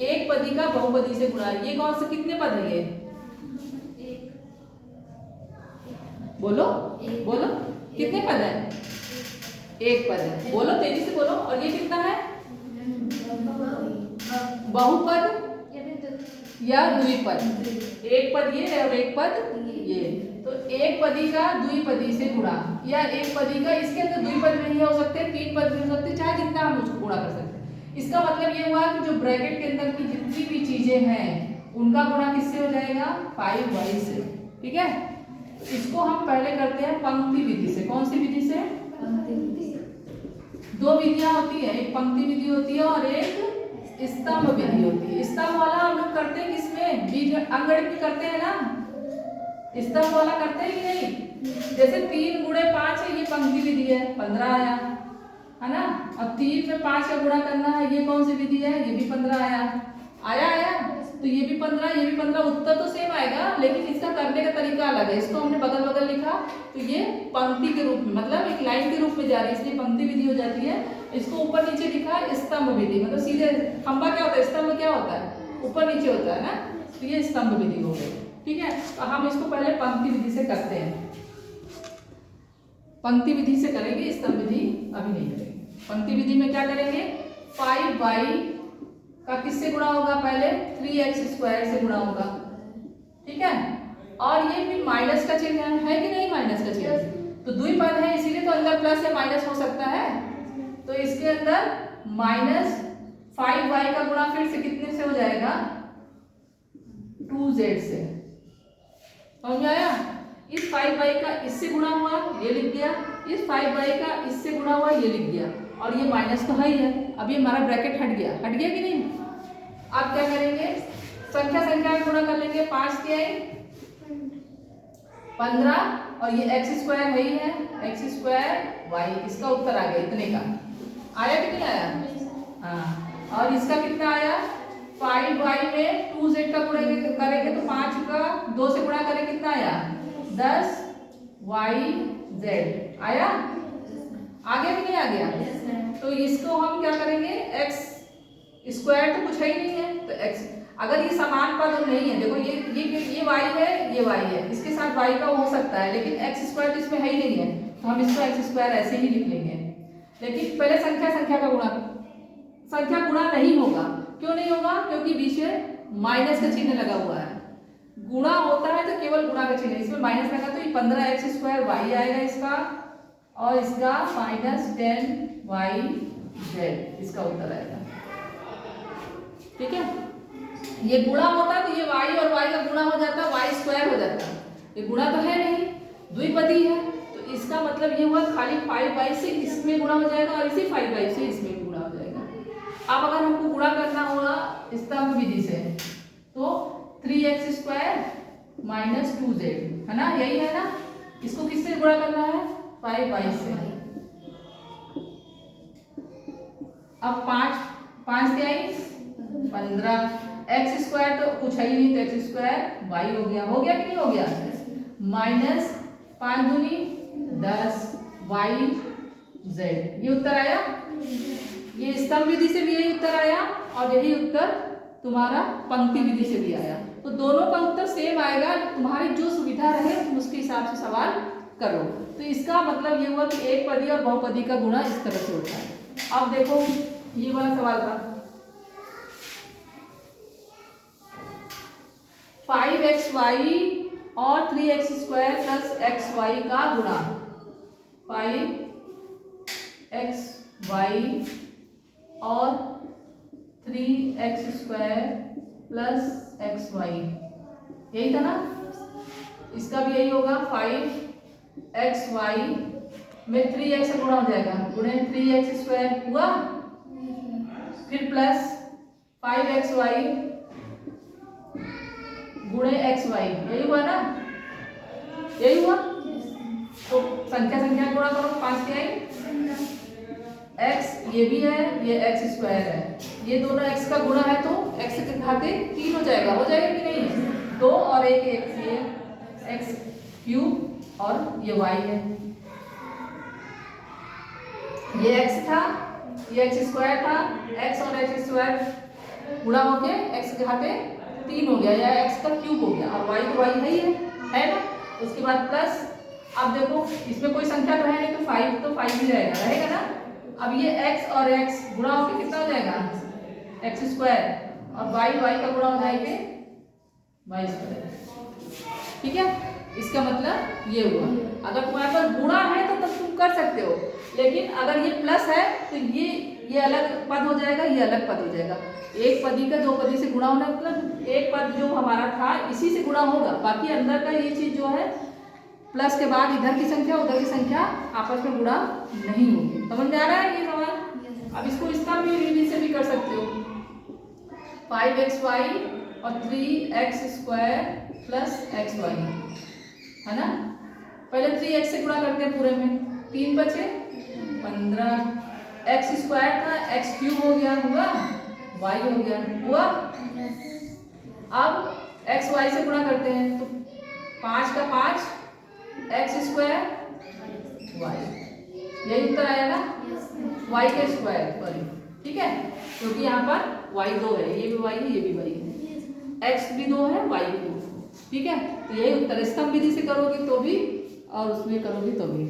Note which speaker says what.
Speaker 1: एक पदी का बहुपदी से गुणा। ये कौन से कितने पद है ये? बोलो बोलो, कितने पद है? एक पद है। बोलो तेजी से बोलो। और ये कितना है? बहुपद या द्विपद? एक पद ये और एक पद ये। तो एक पदी का द्विपदी से गुणा, या एक पदी का, इसके अंदर द्विपद नहीं हो सकते, तीन पद भी हो सकते, चाहे जितना हम उसको गुणा कर सकते हैं। इसका मतलब ये हुआ कि जो ब्रैकेट के अंदर की जितनी भी चीजें हैं उनका गुणा किससे हो जाएगा? 5y से। ठीक है, तो इसको हम पहले करते हैं पंक्ति विधि से। कौन सी विधि से? दो विधियां होती है, एक पंक्ति विधि होती है और एक स्तंभ विधि होती है। स्तंभ वाला हम लोग करते हैं किसमें? बीज अंगगणित में करते हैं ना। स्तंभ वाला करते हैं कि नहीं? जैसे 3 गुणे 5 है, ये पंक्ति विधि है, 15 आया, है ना। अब 3 में 5 का गुणा करना है, ये कौन सी विधि है? ये भी 15 आया। आया तो ये भी 15, ये भी 15। उत्तर तो सेम आएगा, लेकिन इसका करने का तरीका अलग है। इसको हमने बगल बगल लिखा, तो ये पंक्ति के रूप में, मतलब एक लाइन के रूप में जा रही है, इसलिए पंक्ति विधि हो जाती है। इसको ऊपर नीचे लिखा स्तंभ विधि, मतलब सीधे। खंबा क्या होता है? स्तंभ क्या होता है? ऊपर नीचे होता है ना, तो ये स्तंभ विधि हो गई। ठीक है, तो हम इसको पहले पंक्ति विधि से करते हैं। पंक्ति विधि से करेंगे, स्तंभ विधि अभी नहीं करेंगे। पंक्ति विधि में क्या करेंगे? 5y का किससे गुणा होगा? पहले 3x² से गुणा होगा। ठीक है, और ये भी माइनस का चिन्ह है कि नहीं? माइनस का चिन्ह, तो द्विपद है इसीलिए तो अंदर प्लस या माइनस हो सकता है। तो इसके अंदर माइनस 5y का गुणा फिर से कितने से हो जाएगा? 2z से। समझ में आया? इस 5y का इससे गुणा हुआ, ये लिख दिया। इस 5y का इससे गुणा हुआ, ये लिख दिया। और ये माइनस तो है ही है। अब ये हमारा ब्रैकेट हट गया कि नहीं? अब क्या करेंगे? संख्या संख्या में गुणा कर लेंगे। 5 के 15 और ये x² है ही है, x²y। इसका उत्तर आ गया इतने का। आया कि नहीं आया? हाँ। और इसका कितना आया? 5y में 2z का गुणा करेंगे तो 5 का 2 से गुणा करेंगे, कितना आया? 10yz आया। आ गया कि नहीं आ गया? तो इसको हम क्या करेंगे? x² तो कुछ है ही नहीं है, तो x, अगर ये समान पद नहीं है, देखो ये y है, ये y है, इसके साथ y का हो सकता है, लेकिन x² तो इसमें है ही नहीं है, तो हम इसको x² ऐसे ही लिख लेंगे। लेकिन पहले संख्या संख्या का गुणा, संख्या गुणा नहीं होगा। क्यों नहीं होगा? क्योंकि बीच में माइनस का चिन्ह लगा हुआ है। गुणा होता है तो केवल गुणा का चिन्ह, इसमें माइनस लगा, तो ये 15x² आएगा इसका, और इसका -10yz इसका उत्तर आएगा। ठीक है, ये गुणा होता है तो ये y और y का गुणा हो जाता, y² हो जाता। ये गुणा तो है नहीं, द्विपदी है, तो इसका मतलब ये हुआ खाली 5y से इसमें गुणा हो जाएगा और इसी 5y से इसमें गुणा हो जाएगा। अब अगर हमको गुणा करना होगा स्तंभ विधि से, तो 3x² - 2z, है ना, यही है ना। इसको किससे गुणा करना है? 5y से। अब 5 के आई 15, x² तो कुछ है ही नहीं, तो x² y हो गया कि नहीं हो गया? -5 दूनी 10 yz, ये उत्तर आया। ये स्तंभ विधि से भी यही उत्तर आया, और यही उत्तर तुम्हारा पंक्ति विधि से भी आया। तो दोनों का उत्तर सेम आएगा, तुम्हारी जो सुविधा रहे तुम उसके हिसाब से सवाल करो। तो इसका मतलब ये हुआ कि एक पदी और बहुपदी का गुणा इस तरह से होता है। अब देखो ये वाला सवाल था, 5xy और 3x² + xy का गुणा। 5xy और 3x² + xy, यही था ना। इसका भी यही होगा, 5xy में 3x से गुणा हो जाएगा, गुणे 3x² हुआ, फिर प्लस 5xy गुणे xy, यही हुआ ना, यही हुआ। तो संख्या संख्या गुणा करो, 5 के आई x, ये भी है, ये x² है, ये दोनों x का गुणा है, तो x के खाते 3 हो जाएगा कि नहीं? 2 और 1 x, ये x³ और ये y है, ये x था, ये x² था, x और x² गुणा होके x घाते 3 हो गया या x का क्यूब हो गया, और y तो y है ना। उसके बाद प्लस, अब देखो इसमें कोई संख्या तो है नहीं तो 5 तो 5 ही रहेगा ना। अब ये x और x गुणा होके कितना हो जाएगा x स्क्वायर, और y का गुणा हो जाएंगे y स्क्वायर। ठीक है, इसका मतलब ये हुआ। अगर तुम्हारे पास गुणा है तो तब तुम कर सकते हो, लेकिन अगर ये प्लस है तो ये अलग पद हो जाएगा, ये अलग पद हो जाएगा। एक पदी का दो पदी से गुणा होना मतलब एक पद जो हमारा था इसी से गुणा होगा, बाकी अंदर का ये चीज जो है प्लस के बाद इधर की संख्या उधर की संख्या आपस में गुणा नहीं होगी। समझ में आ रहा है ये सवाल? अब इसको इसका भी विधि से भी कर सकते हो, 5xy और 3x स्क्वायर प्लस xy है ना। पहले 3x से गुणा करते हैं पूरे में, 3 बचे 15, x स्क्वायर था x क्यूब हो गया, हुआ y हो गया, हुआ। अब x y से गुणा करते हैं तो 5 का 5 x स्क्वायर y, यही उत्तर आया ना, y के स्क्वायर सॉरी। ठीक है, क्योंकि यहाँ पर y 2 है, ये भी y है ये भी y है, x भी 2 है y भी 2। ठीक है, तो यही उत्तर स्तंभ विधि से करोगे तो भी और उसमें करोगे तो भी।